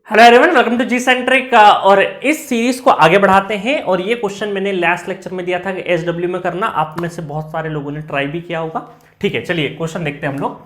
Hello everyone, welcome to G centric. और इस series को आगे बढ़ाते हैं। और ये क्वेश्चन मैंने लास्ट लेक्चर में दिया था कि एसडब्ल्यू में करना। आप में से बहुत सारे लोगों ने ट्राई भी किया होगा। ठीक है, चलिए क्वेश्चन देखते हैं हम लोग।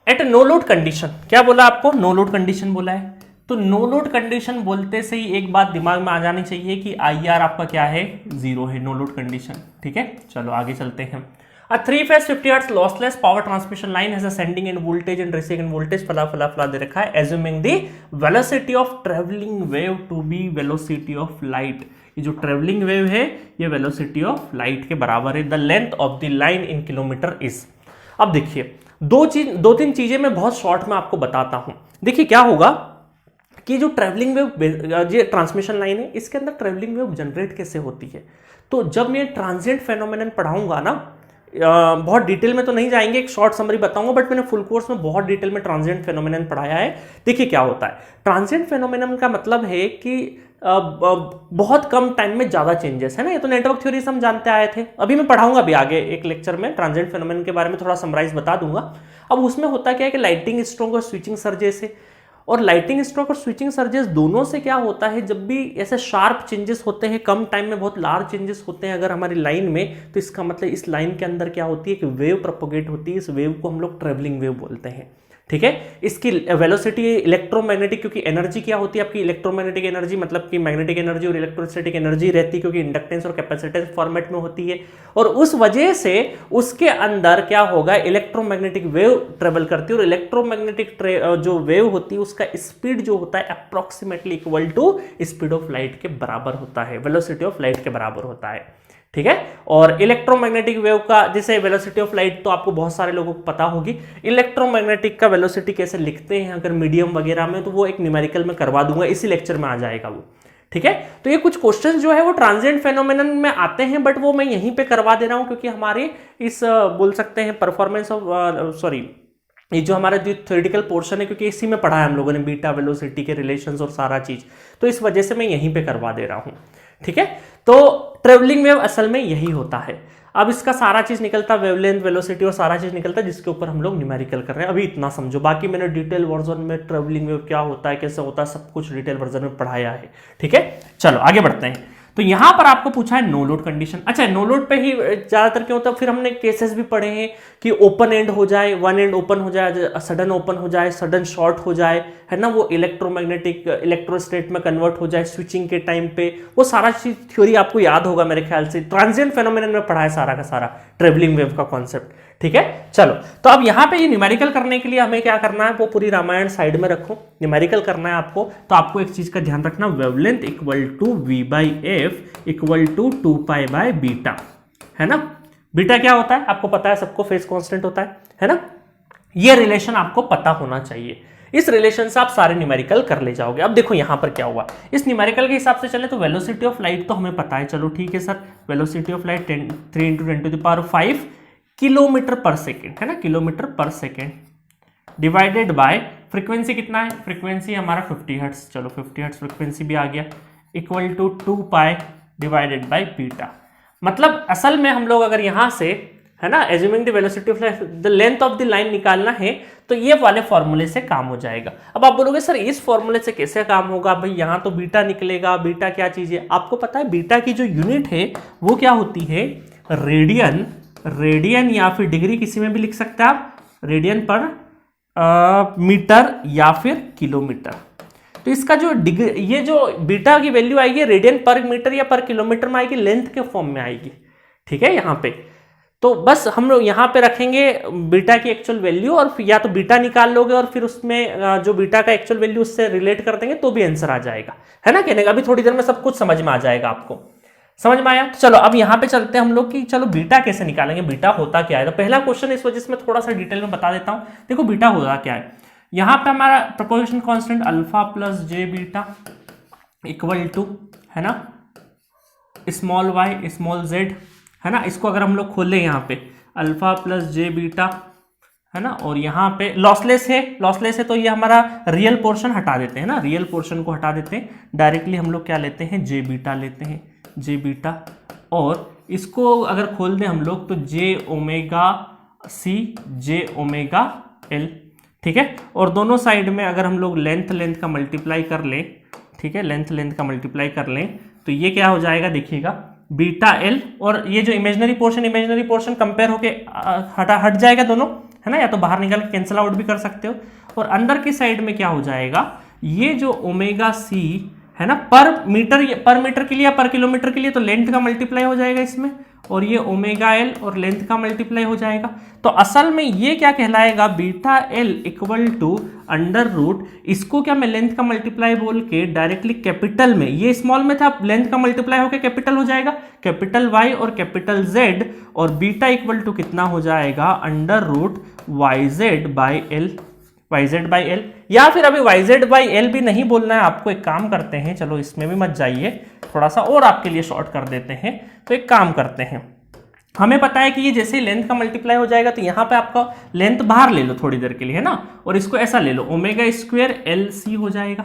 एट नो लोड कंडीशन, क्या बोला आपको? नो लोड कंडीशन बोला है। तो नो लोड कंडीशन बोलते से ही एक बात दिमाग में आ जानी चाहिए कि आई आर आपका क्या है, जीरो है। No load condition. ठीक है, चलो आगे चलते हैं। A three-phase 50 Hz lossless power transmission line has a sending end voltage and receiving end voltage फला दे रखा है। Assuming the velocity of traveling wave to be velocity of light। ये जो traveling wave है ये velocity of light के बराबर है। The length of the line in kilometer is। अब देखिए दो तीन चीजें मैं बहुत शॉर्ट में आपको बताता हूं। देखिए क्या होगा कि जो ट्रेवलिंग वेव, ये ट्रांसमिशन लाइन है, इसके अंदर ट्रेवलिंग वेव जनरेट कैसे होती है। तो जब मैं ट्रांजिएंट फेनोमेनन पढ़ाऊंगा ना, बहुत डिटेल में तो नहीं जाएंगे, एक शॉर्ट समरी बताऊंगा, बट मैंने फुल कोर्स में बहुत डिटेल में ट्रांजिएंट फेनोमेनन पढ़ाया है। देखिए क्या होता है। ट्रांजिएंट फेनोमेनन का मतलब है कि बहुत कम टाइम में ज्यादा चेंजेस है ना। ये तो नेटवर्क थ्योरी से हम जानते आए थे। अभी मैं पढ़ाऊंगा भी आगे एक लेक्चर में ट्रांजिएंट फेनोमेनन के बारे में थोड़ा समराइज बता दूंगा। अब उसमें होता क्या है कि लाइटिंग स्ट्रोक और स्विचिंग सर्जेस है। और लाइटिंग स्ट्रोक और स्विचिंग सर्जेस दोनों से क्या होता है, जब भी ऐसे शार्प चेंजेस होते हैं, कम टाइम में बहुत लार्ज चेंजेस होते हैं अगर हमारी लाइन में, तो इसका मतलब इस लाइन के अंदर क्या होती है कि वेव प्रोपोगेट होती है। इस वेव को हम लोग ट्रेवलिंग वेव बोलते हैं। ठीक है, इसकी वेलोसिटी इलेक्ट्रोमैग्नेटिक, क्योंकि एनर्जी क्या होती है आपकी, इलेक्ट्रोमैग्नेटिक एनर्जी मतलब कि मैग्नेटिक एनर्जी और इलेक्ट्रोस्टैटिक एनर्जी रहती है, क्योंकि इंडक्टेंस और कैपेसिटेंस फॉर्मेट में होती है। और उस वजह से उसके अंदर क्या होगा, इलेक्ट्रोमैग्नेटिक वेव ट्रेवल करती है। और इलेक्ट्रोमैग्नेटिक जो वेव होती है उसका स्पीड जो होता है approximately equal to speed of light के बराबर होता है, वेलोसिटी ऑफ लाइट के बराबर होता है। ठीक है, और इलेक्ट्रोमैग्नेटिक वेव का जैसे वेलोसिटी ऑफ लाइट तो आपको बहुत सारे लोगों को पता होगी। इलेक्ट्रोमैग्नेटिक का वेलोसिटी कैसे लिखते हैं अगर मीडियम वगैरह में, तो वो एक न्यूमेरिकल में करवा दूंगा, इसी लेक्चर में आ जाएगा वो। ठीक है, तो ये कुछ क्वेश्चंस जो है वो ट्रांजिएंट फेनोमेनन में आते हैं, बट वो मैं यहीं पे करवा दे रहा हूं क्योंकि हमारे इस बोल सकते हैं परफॉर्मेंस ऑफ सॉरी, ये जो हमारा जो थ्योरेटिकल पोर्शन है, क्योंकि इसी में पढ़ा है हम लोगों ने बीटा वेलोसिटी के रिलेशंस और सारा चीज, तो इस वजह से मैं यहीं पे करवा दे रहा हूं। ठीक है, तो ट्रेवलिंग वेव असल में यही होता है। अब इसका सारा चीज निकलता है, वेवलेंथ, वेलोसिटी और सारा चीज निकलता है, जिसके ऊपर हम लोग न्यूमेरिकल कर रहे हैं। अभी इतना समझो, बाकी मैंने डिटेल वर्जन में ट्रेवलिंग वेव क्या होता है, कैसे होता है, सब कुछ डिटेल वर्जन में पढ़ाया है। ठीक है, चलो आगे बढ़ते हैं। तो यहां पर आपको पूछा है नो लोड कंडीशन। अच्छा, नो लोड पे ही ज्यादातर क्यों होता है, फिर हमने केसेस भी पढ़े हैं कि ओपन एंड हो जाए, वन एंड ओपन हो जाए, सडन ओपन हो जाए, सडन शॉर्ट हो जाए, है ना, वो इलेक्ट्रोमैग्नेटिक इलेक्ट्रोस्टेट में कन्वर्ट हो जाए स्विचिंग के टाइम पे। वो सारा चीज थ्योरी आपको याद होगा मेरे ख्याल से, ट्रांजिएंट फेनोमेनन में पढ़ा है सारा का सारा ट्रेवलिंग वेव का कॉन्सेप्ट। ठीक है, चलो तो अब यहां पे ये न्यूमेरिकल करने के लिए हमें क्या करना है, वो पूरी रामायण साइड में रखो, न्यूमेरिकल करना है आपको। तो आपको एक चीज का ध्यान रखना, wavelength equal to we by F equal to 2 pi by beta, है ना। बीटा क्या होता है आपको पता है, सबको फेज कांस्टेंट होता है ना। ये रिलेशन आपको पता होना चाहिए, इस रिलेशन से आप सारे न्यूमेरिकल कर ले जाओगे। अब देखो यहां पर क्या हुआ, इस न्यूमेरिकल के हिसाब से चले तो वेलोसिटी ऑफ लाइट तो हमें पता है, चलो ठीक है sir, velocity of light 3 × 10⁵ kilometre per second, है ना, kilometre per second, divided bye frequency कितना है, फ्रीक्वेंसी हमारा 50 हर्ट्ज, चलो 50 हर्ट्ज फ्रीक्वेंसी भी आ गया, equal to 2 pi divided by beta. मतलब असल में हम लोग अगर यहां से, है ना, assuming the velocity of light, the length of the line निकालना है, तो ये वाले फॉर्मूले से काम हो जाएगा। अब आप बोलोगे सर इस फॉर्मूले से कैसे काम होगा, भाई यहां तो बीटा निकलेगा, बीटा क्या चीज है आपको पता है, बीटा की जो यूनिट है वो क्या होती है, रेडियन, रेडियन या फिर डिग्री, किसी में भी लिख सकते हैं आप, रेडियन पर मीटर या फिर किलोमीटर। तो इसका जो डिग्री, ये जो बीटा की वैल्यू आएगी रेडियन पर मीटर या पर किलोमीटर में आएगी, लेंथ के फॉर्म में आएगी। ठीक है, यहां पे तो बस हम लोग यहां पे रखेंगे बीटा की एक्चुअल वैल्यू, और या तो बीटा निकाल लोगे और फिर उसमें जो बीटा का एक्चुअल वैल्यू उससे रिलेट कर देंगे तो भी आंसर आ जाएगा, है ना। कहने का अभी थोड़ी देर में सब कुछ समझ में आ जाएगा आपको, समझ में आया। तो चलो अब यहां पे चलते हैं हम लोग कि चलो बीटा कैसे निकालेंगे, बीटा होता क्या है। तो पहला क्वेश्चन इस वजह से मैं थोड़ा सा डिटेल में बता देता हूं। देखो बीटा होता क्या है, यहां पे हमारा propagation constant alpha plus j beta equal to, है ना, स्मॉल वाई स्मॉल जेड, है ना। इसको अगर हम लोग खोले यहाँ पे अल्फा प्लस जे बीटा, है ना, और यहाँ पे लॉसलेस है, लॉसलेस है तो ये हमारा रियल पोर्शन हटा देते हैं ना, रियल पोर्शन को हटा देते हैं, डायरेक्टली हम लोग क्या लेते हैं, जे बीटा लेते हैं, जे बीटा। और इसको अगर खोल दें हम लोग तो जे omega C, J omega L, ठीक है। और दोनों साइड में अगर हम लोग लेंथ का मल्टीप्लाई कर लें, ठीक है, लेंथ का मल्टीप्लाई कर लें तो ये क्या हो जाएगा देखिएगा, बीटा एल, और ये जो इमेजिनरी पोर्शन कंपेयर होके हट जाएगा दोनों, है ना, या तो बाहर निकाल के कैंसिल आउट भी कर सकते हो। और अंदर की साइड में क्या हो जाएगा, ये जो ओमेगा सी है ना, पर मीटर के लिए या पर किलोमीटर के लिए, तो लेंथ का मल्टीप्लाई हो जाएगा इसमें, और ये ओमेगा एल और लेंथ का मल्टीप्लाई हो जाएगा। तो असल में ये क्या कहलाएगा, beta L equal to under root, इसको क्या मैं लेंथ का मल्टीप्लाई बोल के डायरेक्टली कैपिटल में, ये स्मॉल में था, लेंथ का मल्टीप्लाई होकर कैपिटल हो जाएगा, कैपिटल वाई और कैपिटल जेड, और बीटा इक्वल टू कितना हो जाएगा, under root Y Z by L, yz by L. या फिर अभी yz बाई एल भी नहीं बोलना है आपको, एक काम करते हैं, चलो इसमें भी मत जाइए, थोड़ा सा और आपके लिए शॉर्ट कर देते हैं। तो एक काम करते हैं, हमें पता है कि ये जैसे ही लेंथ का मल्टीप्लाई हो जाएगा तो यहाँ पे आपका लेंथ बाहर ले लो थोड़ी देर के लिए, है ना, और इसको ऐसा ले लो, ओमेगा स्क्वायर एल सी हो जाएगा।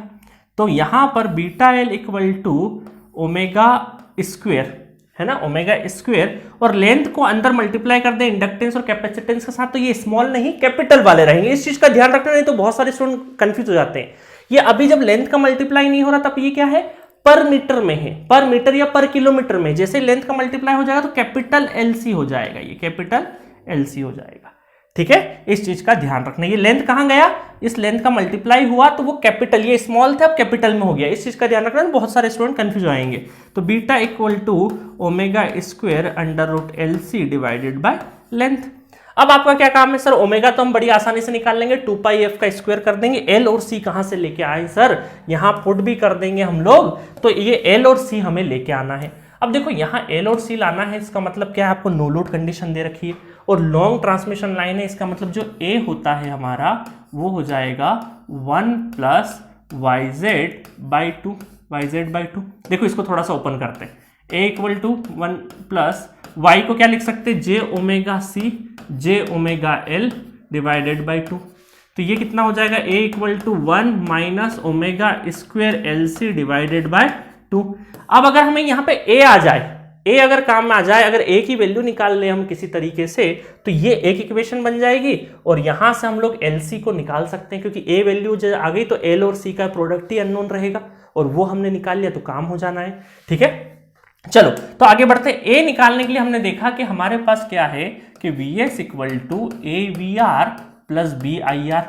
तो यहाँ पर beta L equal to omega square, है ना, ओमेगा स्क्वायर, और लेंथ को अंदर मल्टीप्लाई कर दें इंडक्टेंस और कैपेसिटेंस के साथ, तो ये स्मॉल नहीं कैपिटल वाले रहेंगे। इस चीज का ध्यान रखना, नहीं तो बहुत सारे स्टूडेंट कंफ्यूज हो जाते हैं। ये अभी जब लेंथ का मल्टीप्लाई नहीं हो रहा तब ये क्या है, पर मीटर में है, पर मीटर या पर किलोमीटर में। जैसे लेंथ का मल्टीप्लाई हो जाएगा तो कैपिटल एलसी हो जाएगा, ये कैपिटल एलसी हो जाएगा, ठीक है। इस चीज का ध्यान रखना, ये लेंथ कहां गया, इस लेंथ का मल्टीप्लाई हुआ तो वो कैपिटल, ये स्मॉल था अब कैपिटल में हो गया, इस चीज का ध्यान रखना, बहुत सारे स्टूडेंट कंफ्यूज हो जाएंगे। तो beta equal to omega square under root L C divided by length. अब आपका क्या काम है सर, ओमेगा तो हम बड़ी आसानी से निकाल लेंगे, 2 पाई एफ का स्क्वायर कर देंगे, एल और सी कहां से लेके आए सर, यहां पुट भी कर देंगे हम लोग, तो ये एल और सी हमें लेके आना है। अब देखो यहाँ एल और सी लाना है, इसका मतलब क्या है, आपको नो लोड कंडीशन दे रखी है और लॉन्ग ट्रांसमिशन लाइन है, इसका मतलब जो ए होता है हमारा वो हो जाएगा 1 plus Y Z by two, देखो इसको थोड़ा सा ओपन करते हैं, A equal to 1 plus Y को क्या लिख सकते हैं, J omega C J omega L divided by 2, तो ये कितना हो जाएगा, A equal to 1 minus omega square L C divided by 2। अब अगर हमें यहाँ पे ए आ जाए, ए अगर काम में आ जाए, अगर ए की वैल्यू निकाल ले हम किसी तरीके से, तो ये एक इक्वेशन बन जाएगी और यहां से हम लोग एल सी को निकाल सकते हैं, क्योंकि ए वैल्यू जब आ गई तो एल और सी का प्रोडक्ट ही अननोन रहेगा, और वो हमने निकाल लिया तो काम हो जाना है, ठीक है। चलो तो आगे बढ़ते हैं। ए निकालने के लिए हमने देखा कि हमारे पास क्या है कि V S equal to A V R plus B I R,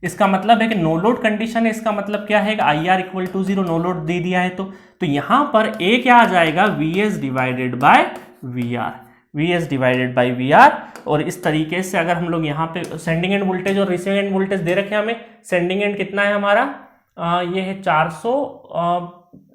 इसका मतलब है कि नो लोड कंडीशन है, इसका मतलब क्या है कि I R equal to 0, no load दे दिया है तो यहां पर ए क्या आ जाएगा, V S divided by V R, V S divided by V R. और इस तरीके से अगर हम लोग यहाँ पे सेंडिंग एंड वोल्टेज और रिसीविंग एंड वोल्टेज दे रखे हैं हमें, सेंडिंग एंड कितना है हमारा, ये है 400,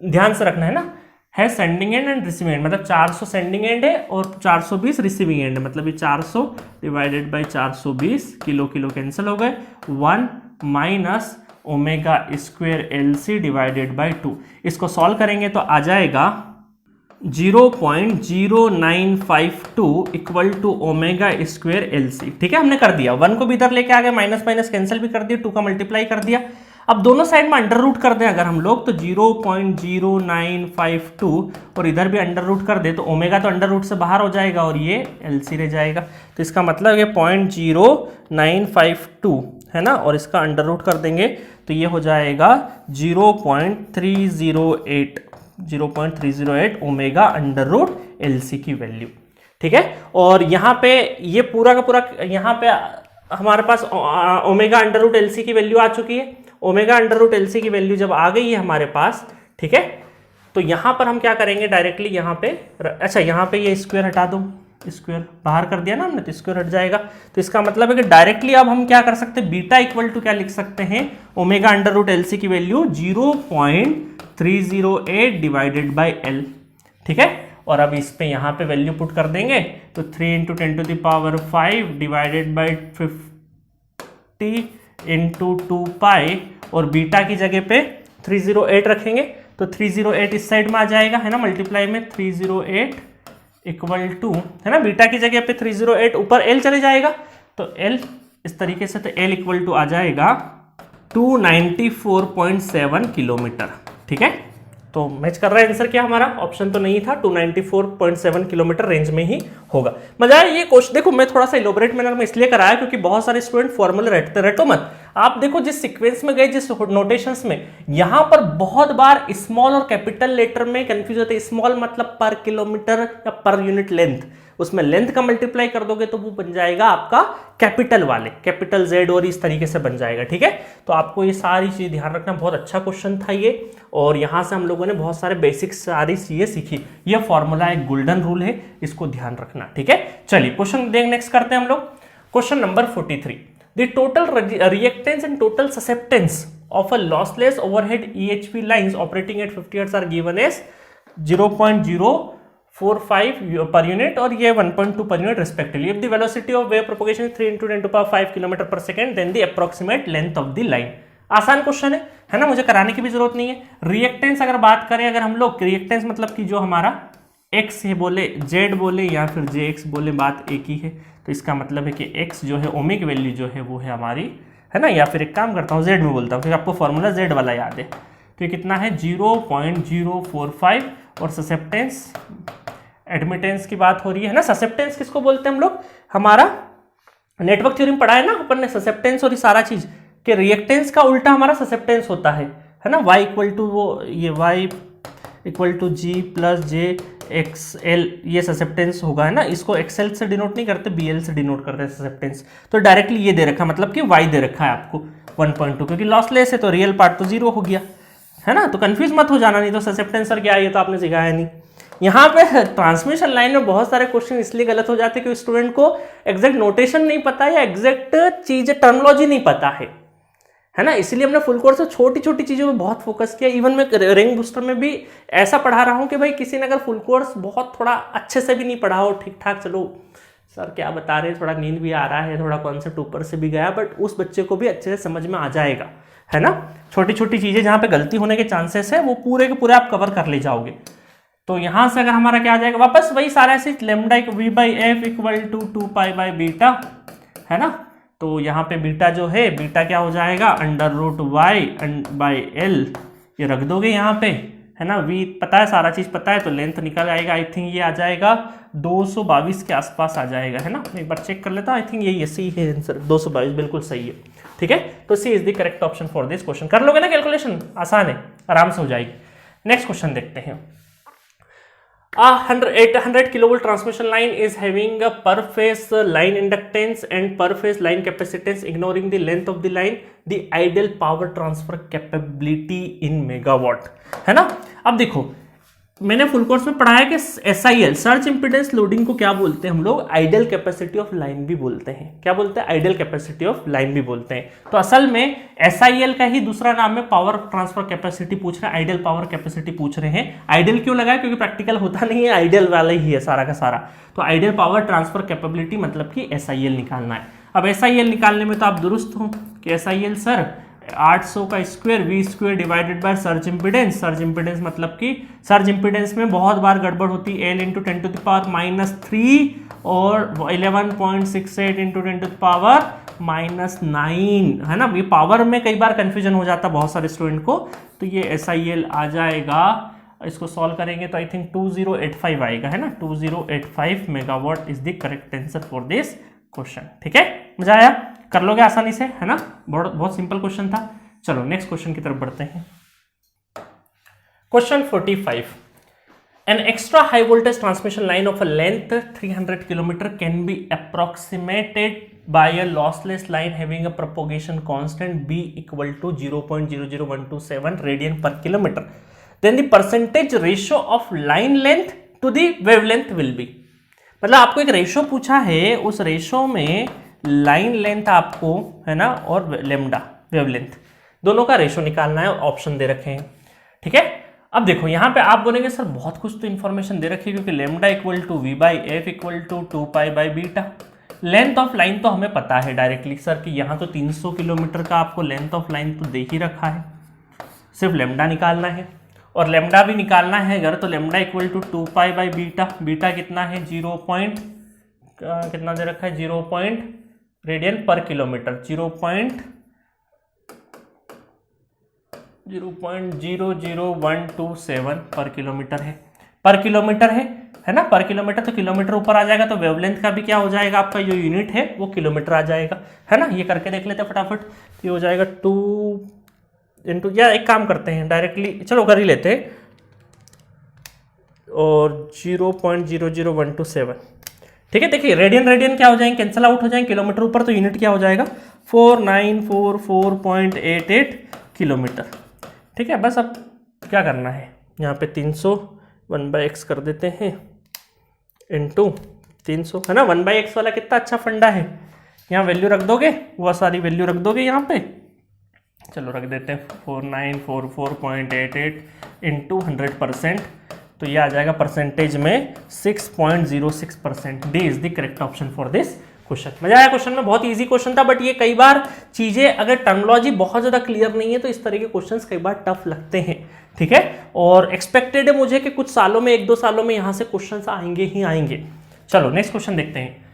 ध्यान से रखना है ना, है sending end and receiving end, मतलब 400 सेंडिंग एंड है और 420 रिसीविंग एंड है, मतलब ये 400 divided by 420, kilo kilo cancel हो गए, 1 minus omega square L C divided by 2। इसको सॉल्व करेंगे तो आ जाएगा 0.0952 equal to omega square L C, ठीक है, हमने कर दिया, 1 को भी इधर लेके आ गए, माइनस माइनस कैंसिल भी कर दिया, 2 का मल्टीप्लाई कर दिया। अब दोनों साइड में अंडर रूट कर दें अगर हम लोग तो 0.0952 और इधर भी अंडर रूट कर दे तो ओमेगा तो अंडर रूट से बाहर हो जाएगा और ये एलसी रह जाएगा, तो इसका मतलब ये 0.0952 है ना, और इसका अंडर रूट कर देंगे तो ये हो जाएगा 0.308 ओमेगा अंडर रूट एलसी की वैल्यू, ठीक है। और यहाँ पे ये पूरा का पूरा यहाँ पे हमारे पास ओमेगा अंडर रूट एलसी की वैल्यू आ चुकी है। ओमेगा अंडर रूट एलसी की वैल्यू जब आ गई है हमारे पास, ठीक है, तो यहां पर हम क्या करेंगे डायरेक्टली यहाँ पे, अच्छा यहाँ पे ये स्क्वायर हटा दो, स्क्वायर बाहर कर दिया ना हमने तो स्क्वायर हट जाएगा, तो इसका मतलब है कि डायरेक्टली अब हम क्या कर सकते हैं, बीटा इक्वल टू क्या लिख सकते हैं, ओमेगा अंडर रूट एलसी की वैल्यू 0.308 डिवाइडेड बाई एल, ठीक है। और अब इस पे यहाँ पे वैल्यू पुट कर देंगे तो 3 × 10⁵ डिवाइडेड बाई 50 × 2 पाई, और बीटा की जगह पे 308 रखेंगे तो 308 इस साइड में आ जाएगा, है ना, मल्टीप्लाई में 308 इक्वल टू, है ना, बीटा की जगह पे 308, ऊपर एल चले जाएगा तो एल इस तरीके से, तो एल इक्वल टू आ जाएगा 294.7 किलोमीटर, ठीक है। तो मैच कर रहा है आंसर क्या हमारा, ऑप्शन तो नहीं था, 294.7 किलोमीटर रेंज में ही होगा। मजा आया ये क्वेश्चन, देखो मैं थोड़ा सा इलोबरेट मैनर में इसलिए कराया क्योंकि बहुत सारे स्टूडेंट फॉर्मूला रटते, रटो मत, आप देखो जिस सीक्वेंस में गए, जिस नोटेशंस में, यहां पर बहुत बार स्मॉल और कैपिटल लेटर में कंफ्यूज होते हैं। स्मॉल मतलब पर किलोमीटर या पर यूनिट लेंथ, उसमें लेंथ का मल्टीप्लाई कर दोगे तो वो बन जाएगा आपका कैपिटल वाले, कैपिटल जेड और इस तरीके से बन जाएगा। ठीक है, तो आपको ये सारी चीज ध्यान रखना, बहुत अच्छा क्वेश्चन था ये, और यहां से हम लोगों ने बहुत सारे बेसिक्स सारी चीजें सीखी। ये फॉर्मूला एक गोल्डन रूल है, इसको ध्यान रखना। ठीक है, चलिए क्वेश्चन नेक्स्ट करते हैं हम लोग। Question number 43, the total reactance and total susceptance of a lossless overhead EHV lines operating at 50 Hz are given as 0.045 per unit और ये 1.2 per unit respectively. If the velocity of wave propagation is 3 × 10⁵ km per second, then the approximate length of the line. आसान question है ना, मुझे कराने की भी जरूरत नहीं है। रिएक्टेंस अगर बात करें, अगर हम लोग रिएक्टेंस मतलब कि जो हमारा x है बोले, z बोले या फिर jx बोले, बात एक ही है। तो इसका मतलब है कि x जो है ओमिक वैल्यू जो है वो है हमारी, है ना, या फिर एक काम करता हूँ z में बोलता हूँ क्योंकि आपको फॉर्मूला z वाला याद है। तो ये कितना है 0.045 और ससेप्टेंस, एडमिटेंस की बात हो रही है ना। ससेप्टेंस किसको बोलते हैं हम लोग, हमारा नेटवर्क थ्योरी में पढ़ा है ना अपन ने, ससेप्टेंस और ये सारा चीज कि रिएक्टेंस का उल्टा हमारा ससेप्टेंस होता है ना। y इक्वल टू वो ये y equal to G plus j X L, ये ससेप्टेंस होगा, है ना। इसको एक्सएल से डिनोट नहीं करते, बीएल से डिनोट करते हैं ससेप्टेंस। तो डायरेक्टली ये दे रखा, मतलब कि y दे रखा है आपको 1.2, क्योंकि लॉसलेस है तो रियल पार्ट तो 0 हो गया, है ना। तो कंफ्यूज मत हो जाना, नहीं तो ससेप्टेंस और क्या है ये तो आपने सिखाया नहीं। यहाँ पे ट्रांसमिशन लाइन में बहुत सारे क्वेश्चन इसलिए गलत हो जाते हैं कि स्टूडेंट को एग्जैक्ट नोटेशन नहीं पता या एग्जैक्ट चीज टर्मिनोलॉजी नहीं पता है ना। इसलिए हमने फुल कोर्स में छोटी छोटी चीजों में बहुत फोकस किया। इवन मैं रैंक बूस्टर में भी ऐसा पढ़ा रहा हूँ कि भाई किसी ने अगर फुल कोर्स बहुत थोड़ा अच्छे से भी नहीं पढ़ा हो, ठीक ठाक, चलो सर क्या बता रहे हैं, थोड़ा नींद भी आ रहा है, थोड़ा कॉन्सेप्ट ऊपर से भी गया, बट उस बच्चे को भी अच्छे से समझ में आ जाएगा, है ना। छोटी छोटी चीजें जहाँ पे गलती होने के चांसेस है वो पूरे के पूरे आप कवर कर ले जाओगे। तो यहां से अगर हमारा क्या आ जाएगा, वापस वही सारा ऐसे लेमडा v/f इक्वल टू 2π/बीटा, है ना। तो यहाँ पे बीटा जो है, बीटा क्या हो जाएगा √y/l, ये रख दोगे यहाँ पे, है ना। v पता है, सारा चीज पता है, तो लेंथ निकल आएगा। आई थिंक ये आ जाएगा 222 के आसपास आ जाएगा, है ना। एक बार चेक कर लेता हूँ, आई थिंक यही सी है आंसर, 222 बिल्कुल सही है। ठीक है, तो C is the correct option for this question. कर लोगे ना कैलकुलेशन, आसान है, आराम से हो जाएगी। नेक्स्ट क्वेश्चन देखते हैं। 800 kilovolt transmission line is having a per phase line inductance and per phase line capacitance. Ignoring the length of the line, the ideal power transfer capability in megawatt, है ना। अब देखो, मैंने फुल कोर्स में पढ़ा है कि SIL, सर्च इंपीडेंस लोडिंग को क्या बोलते हैं हम लोग, आइडियल कैपेसिटी ऑफ लाइन भी बोलते हैं। क्या बोलते हैं, आइडियल कैपेसिटी ऑफ लाइन भी बोलते हैं। तो असल में SIL का ही दूसरा नाम है पावर ट्रांसफर कैपेसिटी पूछ रहे हैं, आइडियल पावर कैपेसिटी पूछ रहे हैं। आइडियल क्यों लगाया, क्योंकि प्रैक्टिकल होता नहीं है, आइडियल वाला ही है सारा का सारा। तो आइडियल पावर ट्रांसफर कैपेबिलिटी मतलब कि SIL निकालना है। अब SIL निकालने में तो आप दुरुस्त हो कि SIL सर 800 का square v² divided by surge impedance. Surge impedance मतलब कि सर्ज इंपीडेंस में बहुत बार गड़बड़ होती है, L × 10⁻³ और 11.68 × 10⁻⁹, है ना। ये पावर में कई बार कंफ्यूजन हो जाता है बहुत सारे स्टूडेंट को। तो ये SIL आ जाएगा, इसको सॉल्व करेंगे तो आई थिंक 2085 आएगा, है ना। 2085 megawatt is the correct answer for this question. ठीक है, मजा आया, कर लोगे आसानी से, है ना। बहुत सिंपल क्वेश्चन था। चलो नेक्स्ट क्वेश्चन की तरफ बढ़ते हैं। Question 45, an extra high voltage transmission line of a length 300 kilometre can be approximated by a lossless line having a propagation constant b equal to 0.00127 radian per kilometre, then the percentage ratio of line length to the wavelength will be. मतलब आपको एक ratio पूछा है, उस ratio में line length आपको, है ना, और लेमडा वेवलेंथ दोनों का रेशो निकालना है और ऑप्शन दे रखे हैं। ठीक है, अब देखो यहाँ पे आप बोलेंगे सर बहुत कुछ तो इन्फॉर्मेशन दे रखी है, क्योंकि lambda equal to v/f equal to 2π/बीटा। लेंथ ऑफ लाइन तो हमें पता है डायरेक्टली सर कि यहाँ तो 300 किलोमीटर का आपको लेंथ ऑफ लाइन तो दे ही रखा है, सिर्फ लेमडा निकालना है। और लेमडा भी निकालना है अगर, तो लेमडा इक्वल टू 2π/बीटा। बीटा कितना है, कितना दे रखा है, 0 रेडियन पर किलोमीटर, 0.00127 पर किलोमीटर है, है ना, पर किलोमीटर, तो किलोमीटर ऊपर आ जाएगा, तो वेवलेंथ का भी क्या हो जाएगा, आपका जो यूनिट है वो किलोमीटर आ जाएगा, है ना। ये करके देख लेते हैं फटाफट, ये हो जाएगा 2 इंटू, या एक काम करते हैं डायरेक्टली, चलो कर ही लेते हैं, और 0.00127, ठीक है। देखिए रेडियन क्या हो जाएंगे, कैंसिल आउट हो जाएंगे, किलोमीटर ऊपर, तो यूनिट क्या हो जाएगा 4944.88 किलोमीटर, ठीक है। बस अब क्या करना है, यहाँ पे 300 1/x कर देते हैं इंटू 300, है ना। 1/x वाला कितना अच्छा फंडा है, यहाँ वैल्यू रख दोगे, वह सारी वैल्यू रख दोगे यहाँ पे, चलो रख देते हैं 4944.88 इंटू 100%, तो ये आ जाएगा परसेंटेज में 6.06%। D is the correct option for this question. मजा आया क्वेश्चन में, बहुत इजी क्वेश्चन था, बट ये कई बार चीजें अगर टर्मिनोलॉजी बहुत ज्यादा क्लियर नहीं है तो इस तरह के क्वेश्चंस कई बार टफ लगते हैं, ठीक है। और एक्सपेक्टेड है मुझे कि कुछ सालों में, 1-2 सालों में यहां से क्वेश्चंस आएंगे ही आएंगे। चलो नेक्स्ट क्वेश्चन देखते हैं।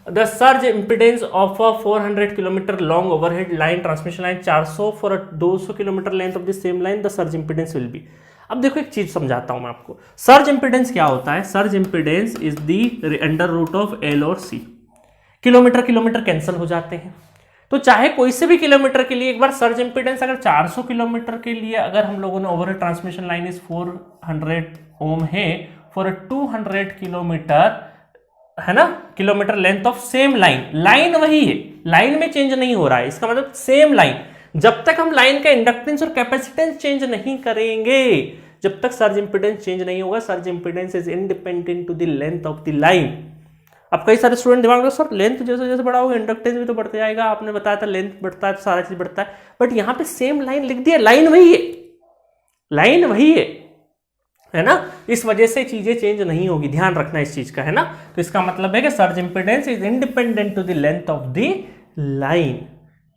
The surge impedance of a 400 kilometre long overhead line transmission line 400 for 200 kilometre length of the same line, the surge impedance will be. अब देखो एक चीज समझाता हूं मैं आपको, सर्ज इम्पिडेंस क्या होता है। Surge impedance is the under root of L और सी। किलोमीटर किलोमीटर कैंसिल हो जाते हैं, तो चाहे कोई से भी किलोमीटर के लिए एक बार सर्ज इम्पिडेंस अगर 400 किलोमीटर के लिए अगर हम लोगों ने ओवरहेड ट्रांसमिशन लाइन इज 400 ओम है फॉर 200 किलोमीटर, है ना, kilometre length of same line, line वही है, लाइन में चेंज नहीं हो रहा है, इसका मतलब सेम लाइन। जब तक हम लाइन का इंडक्टेंस और कैपेसिटेंस चेंज नहीं करेंगे, जब तक सर्ज इंपिडेंस चेंज नहीं होगा, surge impedance is independent to the length of the line. अब कई सारे स्टूडेंट दिमाग में, सर लेंथ जैसे जैसे बड़ा होगा इंडक्टेंस भी तो बढ़ते जाएगा, आपने बताया था लेंथ बढ़ता है तो सारा चीज बढ़ता है, बट यहां पे सेम लाइन लिख दिया, लाइन वही है, लाइन वही है ना, इस वजह से चीजें चेंज नहीं होगी, ध्यान रखना इस चीज का, है ना। तो इसका मतलब है कि surge impedance is independent to the length of the line,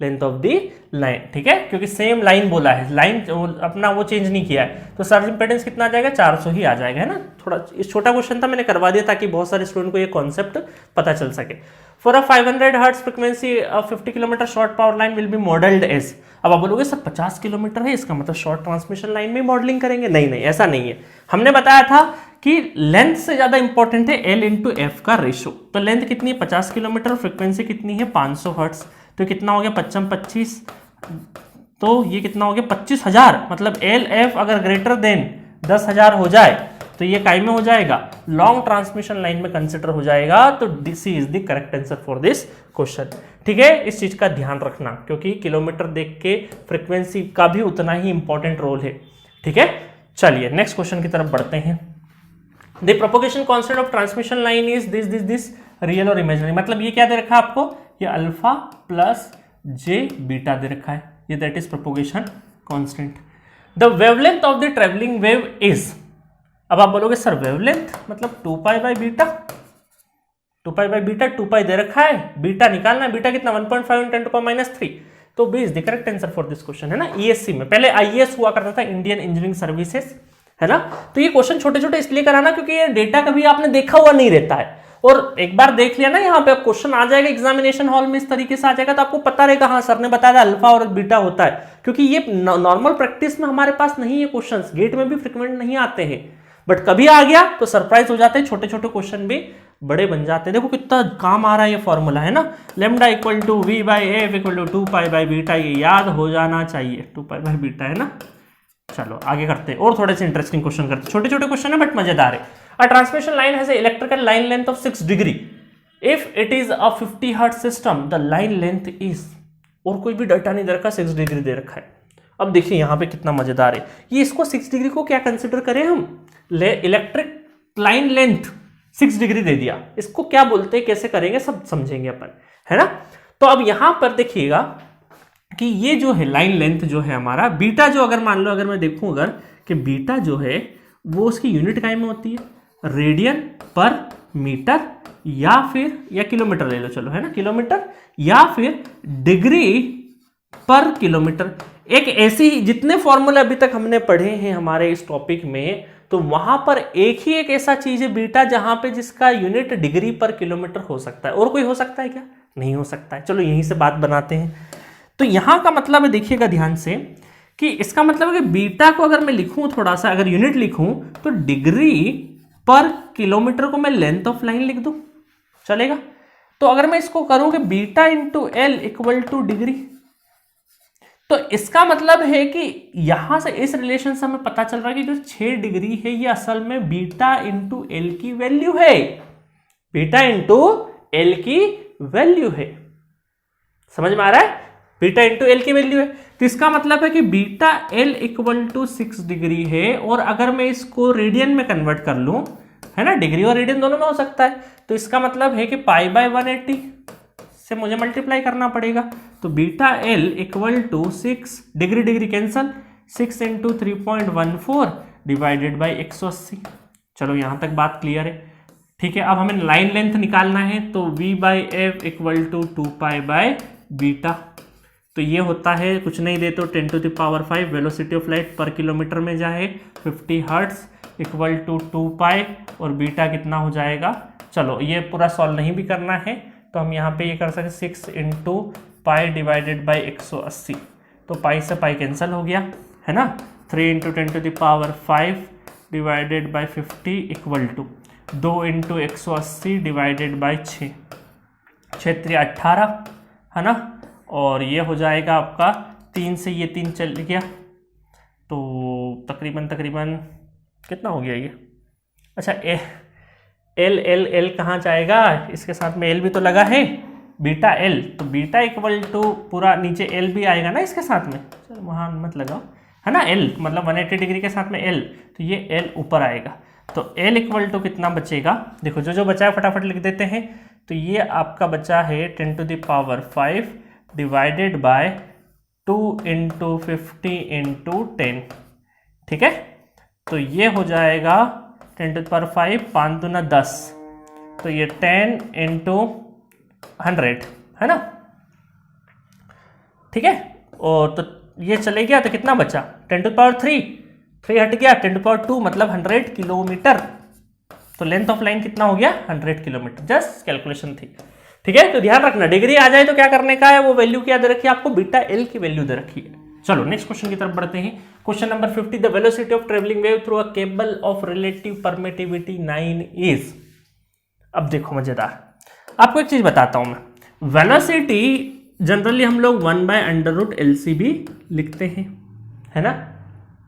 length of the line, ठीक है, क्योंकि सेम लाइन बोला है, लाइन अपना वो चेंज नहीं किया है, तो सर्ज इंपिडेंस कितना आ जाएगा, 400 ही आ जाएगा, है ना। थोड़ा इस छोटा क्वेश्चन था, मैंने करवा दिया ताकि बहुत सारे स्टूडेंट को ये कॉन्सेप्ट पता चल सके। For a 500 hertz frequency 50 kilometre short power line will be modelled as. अब आप बोलोगे सर 50 किलोमीटर है, इसका मतलब शॉर्ट ट्रांसमिशन लाइन में मॉडलिंग करेंगे, नहीं नहीं ऐसा नहीं है। हमने बताया था कि लेंथ से ज्यादा इंपॉर्टेंट है L इंटू एफ का रेशो, तो लेंथ कितनी है 50 किलोमीटर, फ्रीक्वेंसी कितनी है 500 हर्ट्ज, तो कितना हो गया 25, तो ये कितना हो गया 25,000, मतलब एल एफ अगर ग्रेटर देन 10,000 हो जाए तो ये काय में हो जाएगा, लॉन्ग ट्रांसमिशन लाइन में कंसिडर हो जाएगा। तो this is the correct answer for this question, ठीक है। इस चीज का ध्यान रखना, क्योंकि किलोमीटर देख के फ्रीक्वेंसी का भी उतना ही इंपॉर्टेंट रोल है, ठीक है। चलिए नेक्स्ट क्वेश्चन की तरफ बढ़ते हैं। The propagation constant of transmission line is this real और इमेजिनरी, मतलब ये क्या दे रखा है आपको, ये अल्फा प्लस जे बीटा दे रखा है, ये that is propagation constant. The wavelength of the travelling wave is, अब आप बोलोगे सर वेवलेंथ मतलब 2π बाई बीटा, 2π बाई बीटा, 2π दे रखा है, बीटा निकालना है, बीटा कितना 1.5 × 10⁻³ तो B is the correct answer for this question, है ना। ईएससी में पहले आईएएस हुआ करता था, इंडियन इंजीनियरिंग सर्विसेज, है ना। तो ये क्वेश्चन छोटे छोटे इसलिए कराना क्योंकि ये डेटा कभी आपने देखा हुआ नहीं रहता है, और एक बार देख लिया ना यहाँ पे क्वेश्चन आ जाएगा एग्जामिनेशन हॉल में, इस तरीके से आ जाएगा तो आपको पता रहेगा, हाँ सर ने बताया था अल्फा और बीटा होता है, क्योंकि ये नॉर्मल प्रैक्टिस में हमारे पास नहीं है क्वेश्चंस, गेट में भी फ्रीक्वेंट नहीं आते हैं, बट कभी आ गया तो सरप्राइज हो जाते हैं, छोटे छोटे क्वेश्चन भी बड़े बन जाते हैं। देखो कितना काम आ रहा है ये फॉर्मूला, है ना, lambda equal to we by F equal to 2π by beta, ये याद हो जाना चाहिए, 2π बाई बीटा, है ना। चलो आगे करते हैं और थोड़े से इंटरेस्टिंग क्वेश्चन करते हैं, छोटे छोटे क्वेश्चन है बट मजेदार है। अ transmission line has a electrical line length of 6 degree, if it is a 50 hertz system the line length is, और कोई भी डाटा नहीं दे रखा, 6 डिग्री दे रखा है। अब देखिए यहाँ पे कितना मजेदार है, ये इसको 6 डिग्री को क्या कंसिडर करें हम, इलेक्ट्रिक लाइन लेंथ 6 डिग्री दे दिया, इसको क्या बोलते हैं, कैसे करेंगे सब समझेंगे अपन, है ना। तो अब यहां पर देखिएगा कि ये जो है लाइन लेंथ जो है हमारा, बीटा जो अगर मान लो, अगर मैं देखूं अगर कि बीटा जो है वो उसकी यूनिट काय में होती है, रेडियन पर मीटर या किलोमीटर ले लो, चलो, है ना, किलोमीटर या फिर डिग्री पर किलोमीटर। एक ऐसी, जितने फॉर्मूले अभी तक हमने पढ़े हैं हमारे इस टॉपिक में, तो वहां पर एक ऐसा चीज है बीटा जहां पे जिसका यूनिट डिग्री पर किलोमीटर हो सकता है, और कोई हो सकता है क्या, नहीं हो सकता है। चलो यहीं से बात बनाते हैं। तो यहां का मतलब है, देखिएगा ध्यान से, कि इसका मतलब है कि बीटा को अगर मैं लिखूं थोड़ा सा, अगर यूनिट लिखूं तो डिग्री पर किलोमीटर को मैं लेंथ ऑफ लाइन लिख दूं, चलेगा? तो अगर मैं इसको करूं कि beta into L equal two degree, तो इसका मतलब है कि यहां से इस रिलेशन से हमें पता चल रहा है कि जो 6 डिग्री है ये असल में बीटा इंटू एल की वैल्यू है, बीटा इंटू एल की वैल्यू है। समझ में आ रहा है? बीटा इंटू एल की वैल्यू है, तो इसका मतलब है कि beta L equal to 6 degree है। और अगर मैं इसको रेडियन में कन्वर्ट कर लूं, है ना, डिग्री और रेडियन दोनों में हो सकता है, तो इसका मतलब है कि पाई बाय 180 से मुझे मल्टीप्लाई करना पड़ेगा। तो beta L equal to 6 degree degree cancel, 6 into 3.14 divided by 180। चलो यहां तक बात क्लियर है, ठीक है। अब हमें लाइन लेंथ निकालना है, तो v by F equal to 2 pi by beta, तो ये होता है कुछ नहीं दे तो 10 to the power 5 velocity of light per kilometre में जाए 50 हर्ट्स इक्वल टू 2 पाई, और बीटा कितना हो जाएगा, चलो ये पूरा सॉल्व नहीं भी करना है तो हम यहाँ पे ये कर सकते 6 इंटू पाई डिवाइडेड बाई 180, तो पाई से पाई कैंसिल हो गया, है ना। 3 into 10 to the power 5 divided by 50 equal to 2 into 180 divided by 6, 6 3 18, है ना। और ये हो जाएगा आपका 3 से ये 3 चल गया, तो तकरीबन कितना हो गया ये, अच्छा एल एल एल कहाँ जाएगा, इसके साथ में एल भी तो लगा है, बीटा एल, तो बीटा इक्वल टू पूरा नीचे एल भी आएगा ना इसके साथ में, चलो वहाँ मत लगाओ, है ना, एल मतलब 180 डिग्री के साथ में एल, तो ये एल ऊपर आएगा, तो एल इक्वल टू कितना बचेगा, देखो जो बचा है फटाफट लिख देते हैं। तो ये आपका बचा है 10 to the power 5 divided by 2 into 50 into 10, ठीक है। तो ये हो जाएगा 10 टू द पावर 5, 5 दूना 10, तो ये 10 इंटू 100, है ना, ठीक है। और तो ये चले गया, तो कितना बचा 10 टू द पावर 3 हट गया, 10 टू द पावर 2 मतलब 100 किलोमीटर, तो लेंथ ऑफ लाइन कितना हो गया 100 किलोमीटर, जस्ट कैलकुलेशन थी, ठीक है। तो ध्यान रखना डिग्री आ जाए तो क्या करने का है, वो वैल्यू क्या दे रखी है आपको, बीटा एल की वैल्यू दे रखी है। चलो नेक्स्ट क्वेश्चन की तरफ बढ़ते हैं। Question number 50, the velocity of travelling wave through a cable of relative permittivity 9 is. अब देखो मजेदार, आपको एक चीज बताता हूं मैं, वेलोसिटी जनरली हम लोग 1/√LC भी लिखते हैं, है ना,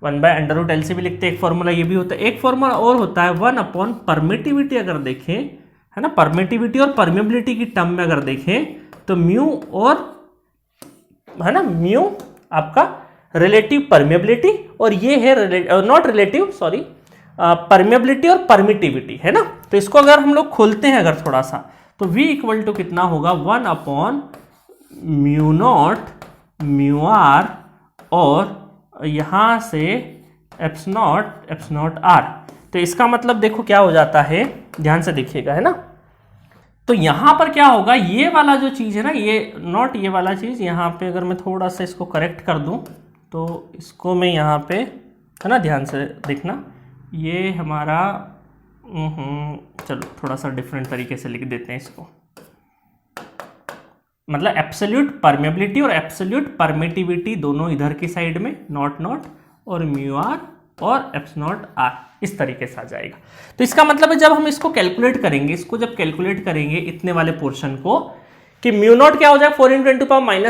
1/√LC भी लिखते हैं, एक फॉर्मूला ये भी होता है, एक फॉर्मूला और होता है 1/परमिटिविटी, अगर देखें, है ना, परमिटिविटी और परमेबिलिटी की टर्म में अगर देखें तो म्यू और, है ना, म्यू आपका रिलेटिव परमेबिलिटी, और ये है नॉट रिलेटिव, सॉरी, परमेबिलिटी और परमिटिविटी, है ना। तो इसको अगर हम लोग खोलते हैं अगर थोड़ा सा, तो v इक्वल टू कितना होगा 1/μ0 μr, और यहां से एप्स r। तो इसका मतलब देखो क्या हो जाता है, ध्यान से देखिएगा, है ना। तो यहां पर क्या होगा, ये वाला जो चीज है ना, ये नॉट ये वाला चीज, यहां पे अगर मैं थोड़ा सा इसको करेक्ट कर दूं, तो इसको मैं यहां पे, है ना, ध्यान से देखना, ये हमारा चलो थोड़ा सा डिफरेंट तरीके से लिख देते हैं इसको, मतलब एब्सोल्यूट परमेबिलिटी और एब्सोल्यूट परमिटिविटी दोनों इधर की साइड में, नॉट और म्यू आर और एप्सिलॉन आर, इस तरीके से आ जाएगा। तो इसका मतलब है जब हम इसको कैलकुलेट करेंगे, इसको जब कैलकुलेट करेंगे इतने वाले पोर्शन को, कि म्यू नॉट क्या हो जाएगा 4 ×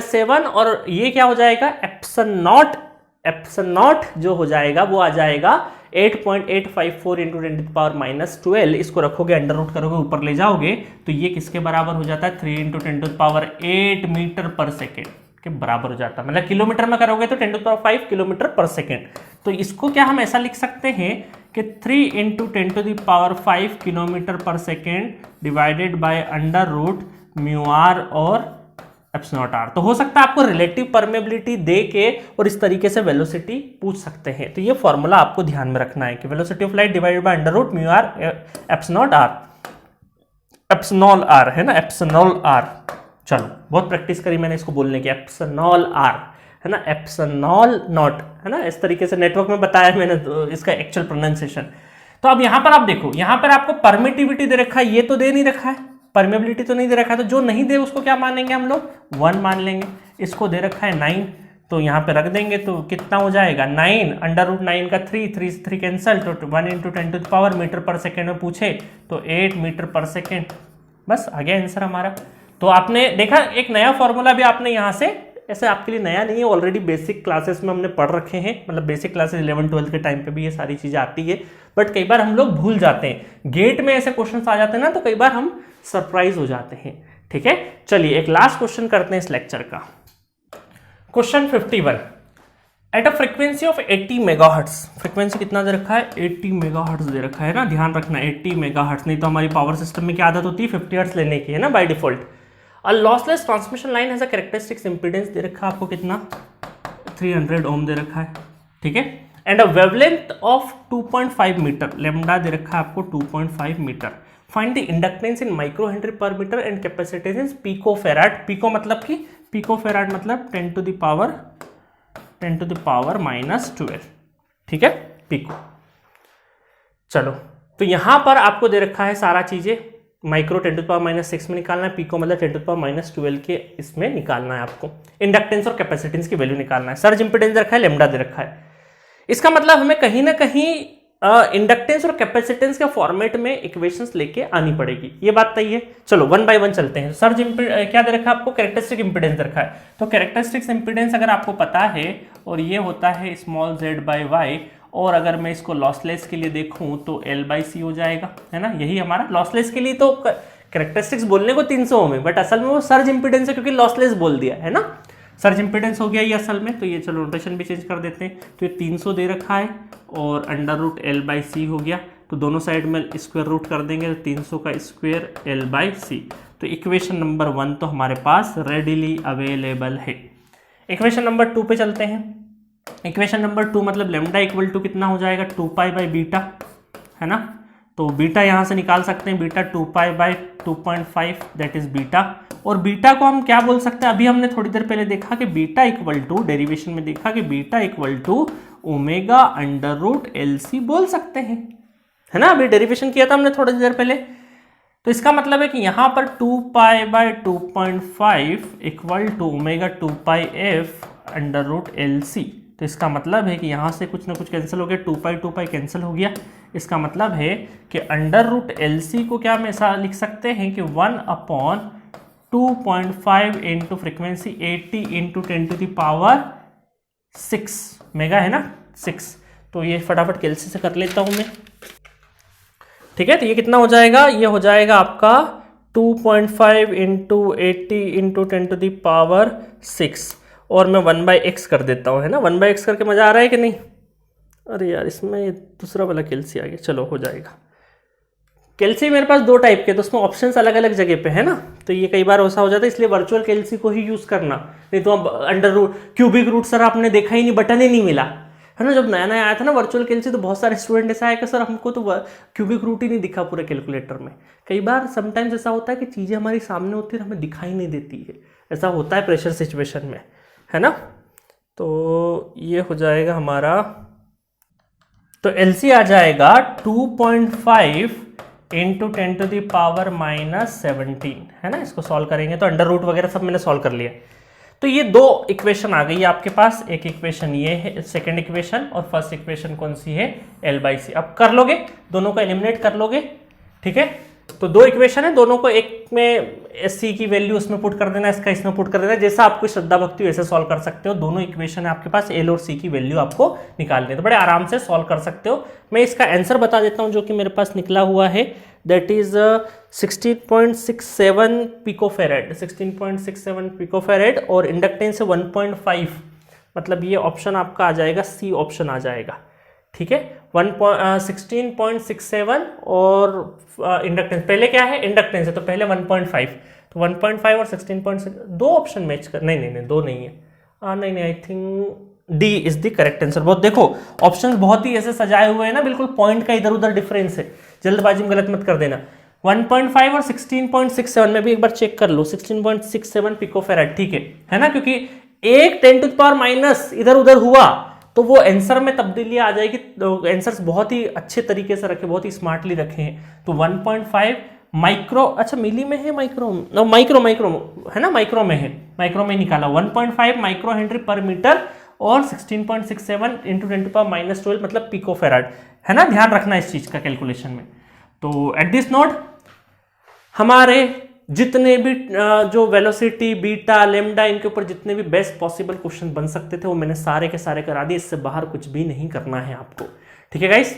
10⁻⁷, और ये क्या हो जाएगा एप्सिलॉन नॉट जो हो जाएगा वो आ जाएगा 8.854 × 10⁻12। इसको रखोगे अंडर रूट करोगे ऊपर ले जाओगे तो ये किसके बराबर हो जाता है 3 × 10⁸ मीटर पर सेकेंड के बराबर हो जाता है। मतलब किलोमीटर में करोगे तो 10⁵ किलोमीटर पर सेकेंड। तो इसको क्या हम ऐसा लिख सकते हैं कि 3 × 10⁵ kilometre per second divided by under root mu R और एप्सिलॉन आर। तो हो सकता है आपको रिलेटिव परमेबिलिटी दे के और इस तरीके से वेलोसिटी पूछ सकते हैं। तो ये फॉर्मूला आपको ध्यान में रखना है कि velocity of light divided by under root mu R epsilon R है ना, एप्सिलॉन आर। चलो बहुत प्रैक्टिस करी मैंने इसको बोलने की, एप्सिलॉन आर है ना, एप्सिलॉन नॉट है ना, इस तरीके से नेटवर्क में बताया मैंने तो इसका एक्चुअल प्रोनाउंसिएशन। तो अब यहां पर आप देखो, यहां पर आपको परमिटिविटी दे रखा है, ये तो दे नहीं रखा है, परमेबिलिटी तो नहीं दे रखा है, तो जो नहीं दे उसको क्या मानेंगे हम लोग 1 मान लेंगे। इसको दे रखा है 9, तो यहाँ पे रख देंगे तो कितना हो जाएगा 9 √9 का 3 से 3 कैंसल, तो 1 × 10⁻⁻, मीटर पर सेकेंड में पूछे तो 8 मीटर पर सेकेंड। बस आ गया आंसर हमारा। तो आपने देखा एक नया फॉर्मूला भी आपने यहाँ से, ऐसे आपके लिए नया नहीं है, ऑलरेडी बेसिक क्लासेस में हमने पढ़ रखे हैं, मतलब बेसिक क्लासेस 11-12 के टाइम पे भी ये सारी चीजें आती है, बट कई बार हम लोग भूल जाते हैं, गेट में ऐसे क्वेश्चन आ जाते हैं ना, तो कई बार हम सरप्राइज हो जाते हैं। ठीक है, चलिए एक लास्ट क्वेश्चन करते हैं इस लेक्चर का। Question 51, at a frequency of 80 megahertz, frequency कितना दे रखा है 80 मेगाहर्ट्ज दे रखा है ना, ध्यान रखना 80 मेगाहर्ट्ज, नहीं तो हमारी पावर सिस्टम में क्या आदत होती है 50 हर्ट्ज लेने की, है ना, by default. A lossless transmission line has a characteristics impedance दे रखा है आपको कितना 300 ओम दे रखा है। ठीक है, and a wavelength of 2.5 metre, lambda दे रखा है आपको 2.5 metre. Find the inductance in micro henry per metre and capacitance in pico farad. Pico मतलब कि पिको फेराड मतलब 10 to the power -12। ठीक है, पिको। चलो, तो यहां पर आपको दे रखा है सारा चीजें, माइक्रो 10 to the power -6 में निकालना है, पिको मतलब 10 to the power -12 के इसमें निकालना है आपको। इंडक्टेंस और कैपेसिटेंस की वैल्यू निकालना है। सर्ज इंपीडेंस दे रखा है, लेमडा दे रखा है। इसका मतलब हमें कहीं ना कहीं इंडक्टेंस और कैपेसिटेंस के फॉर्मेट में इक्वेशंस लेके आनी पड़ेगी, ये बात तय है। चलो 1 by 1 चलते हैं। सर्ज क्या दे रखा है आपको, कैरेक्टरिस्टिक इंपीडेंस दे रखा है। तो कैरेक्टरिस्टिक इंपीडेंस अगर आपको पता है, और ये होता है स्मॉल z/y, और अगर मैं इसको लॉसलेस के लिए देखूं तो L/c हो जाएगा, है ना। यही हमारा लॉसलेस के लिए तो कैरेक्टरिस्टिक्स बोलने को 300 ओम है, बट असल में वो सर्ज इंपीडेंस है क्योंकि लॉसलेस बोल दिया है ना, सर्ज इंपीडेंस हो गया ये असल में। तो ये चलो नोटेशन भी चेंज कर देते हैं। तो ये 300 दे रखा है और √L/c हो गया, तो दोनों साइड में स्क्वायर रूट कर देंगे, तो 300 का स्क्वायर L/c। तो इक्वेशन नंबर 1 तो हमारे पास रेडिली अवेलेबल है। इक्वेशन नंबर 2 पे चलते हैं। इक्वेशन नंबर 2 मतलब लेमडा इक्वल टू कितना हो जाएगा 2π/β, है ना। तो बीटा यहां से निकाल सकते हैं, बीटा 2π/2.5 दैट इज बीटा। और बीटा को हम क्या बोल सकते हैं, अभी हमने थोड़ी देर पहले देखा कि बीटा इक्वल टू, डेरिवेशन में देखा कि beta equal to omega √LC बोल सकते हैं, है ना। अभी डेरिवेशन किया था हमने थोड़ी देर पहले। तो इसका मतलब है कि यहां पर 2π/2.5 equal to omega 2πf √LC। तो इसका मतलब है कि यहाँ से कुछ ना कुछ कैंसिल हो गया, 2π कैंसिल हो गया। इसका मतलब है कि √LC को क्या हम ऐसा लिख सकते हैं कि 1/2.5 into frequency 80 into 10 to the power 6 mega, है ना, 6। तो ये फटाफट कैलसी से कर लेता हूँ मैं। ठीक है, तो ये कितना हो जाएगा, ये हो जाएगा आपका 2.5 into 80 into 10 to the power 6, और मैं 1/x कर देता हूँ, है ना। 1/x करके मजा आ रहा है कि नहीं। अरे यार, इसमें दूसरा वाला कैलसी आ गया, चलो हो जाएगा। कैलसी मेरे पास 2 टाइप के, तो उसमें ऑप्शंस अलग अलग जगह पे है ना, तो ये कई बार ऐसा हो जाता है, इसलिए वर्चुअल कैलसी को ही यूज करना, नहीं तो अब under root cubic root sir आपने देखा ही नहीं, बटन ही नहीं मिला, है ना। जब नया नया आया था ना वर्चुअल कैलसी, तो बहुत सारे स्टूडेंट ऐसा है कि सर हमको तो क्यूबिक रूट ही नहीं दिखा पूरे कैलकुलेटर में। कई बार समटाइम्स ऐसा होता है कि चीजें हमारी सामने होती है, हमें दिखाई नहीं देती है, ऐसा होता है प्रेशर सिचुएशन में, है ना। तो ये हो जाएगा हमारा, तो LC आ जाएगा 2.5 इंटू 10 to the power -17, है ना। इसको सॉल्व करेंगे तो अंडर रूट वगैरह सब मैंने सॉल्व कर लिया। तो ये 2 इक्वेशन आ गई है आपके पास। एक इक्वेशन ये है सेकंड इक्वेशन, और फर्स्ट इक्वेशन कौन सी है L/c। अब कर लोगे, दोनों को एलिमिनेट कर लोगे, ठीक है। तो 2 इक्वेशन है, दोनों को एक में C की वैल्यू उसमें पुट कर देना, इसका इसमें पुट कर देना, जैसा आपको श्रद्धा भक्ति वैसे सॉल्व कर सकते हो। दोनों इक्वेशन है आपके पास, L और C की वैल्यू आपको निकालनी है, तो बड़े आराम से सॉल्व कर सकते हो। मैं इसका आंसर बता देता हूं जो कि मेरे पास निकला हुआ है, दैट इज 16.67 पिकोफेरेड, 16.67 पिकोफेरेड, और इंडक्टेंस है 1.5, मतलब ये ऑप्शन आपका आ जाएगा, C ऑप्शन आ जाएगा, ठीक है। 16.67 और इंडक्टेंस, पहले क्या है इंडक्टेंस है, तो पहले 1.5, तो 1.5 और 16.6, 2 ऑप्शन मैच कर, नहीं 2 नहीं है, नहीं I think D is the correct answer. बहुत देखो ऑप्शंस बहुत ही ऐसे सजाए हुए हैं ना, बिल्कुल पॉइंट का इधर उधर डिफरेंस है, जल्दबाजी में गलत मत कर देना। 1.5 और 16.67 में भी एक बार चेक कर लो, 16.67 पिकोफेराड, ठीक है ना, क्योंकि एक 10 to the power माइनस इधर उधर हुआ तो वो आंसर में तब्दीली आ जाएगी। तो आंसर्स बहुत ही अच्छे तरीके से रखे, बहुत ही स्मार्टली रखे हैं। तो 1.5 माइक्रो, अच्छा मिली में है, माइक्रो माइक्रो है ना, माइक्रो में है, माइक्रो में निकाला 1.5 माइक्रो हेनरी पर मीटर और 16.67 इंटू 10⁻12 मतलब पिकोफेराड, है ना, ध्यान रखना इस चीज का कैलकुलेशन में। तो एट दिस नोट हमारे जितने भी जो वेलोसिटी, बीटा, लेमडा, इनके ऊपर जितने भी बेस्ट पॉसिबल क्वेश्चन बन सकते थे वो मैंने सारे के सारे करा दिए, इससे बाहर कुछ भी नहीं करना है आपको, ठीक है गाइस।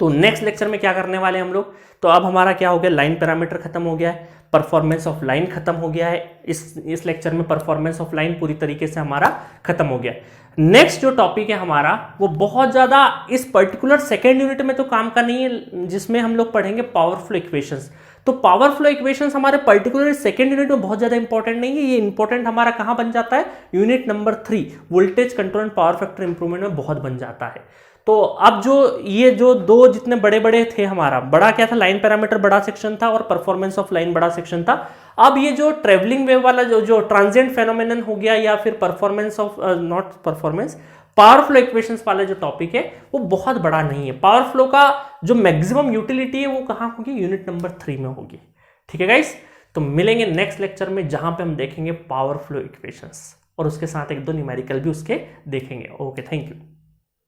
तो नेक्स्ट लेक्चर में क्या करने वाले हम लोग, तो अब हमारा क्या हो गया, लाइन पैरामीटर खत्म हो गया है, परफॉर्मेंस ऑफ लाइन खत्म हो गया है, इस लेक्चर में परफॉर्मेंस ऑफ लाइन पूरी तरीके से हमारा खत्म हो गया। नेक्स्ट जो टॉपिक है हमारा वो बहुत ज्यादा इस पर्टिकुलर सेकेंड यूनिट में तो काम का नहीं है, जिसमें हम लोग पढ़ेंगे पावर फ्लो इक्वेशंस। तो पावर फ्लो इक्वेशंस हमारे पर्टिकुलर सेकेंड यूनिट में बहुत ज्यादा इंपॉर्टेंट नहीं है, ये इंपॉर्टेंट हमारा कहां बन जाता है, unit number 3 voltage control and power factor improvement में बहुत बन जाता है। तो अब जो ये जो दो जितने बड़े बड़े थे, हमारा बड़ा क्या था, लाइन पैरामीटर बड़ा सेक्शन था और परफॉर्मेंस ऑफ लाइन बड़ा सेक्शन था। अब ये जो ट्रेवलिंग वेव वाला जो ट्रांजिएंट फेनोमेनन हो गया, या फिर performance of not performance, power flow equations वाला जो टॉपिक है वो बहुत बड़ा नहीं है। पावर फ्लो का जो मैक्सिमम यूटिलिटी है वो कहां होगी, यूनिट नंबर 3 में होगी, ठीक है गाइस। तो मिलेंगे नेक्स्ट लेक्चर में जहां पे हम देखेंगे पावर फ्लो इक्वेशंस और उसके साथ एक दो न्यूमेरिकल भी उसके देखेंगे। Okay, thank you.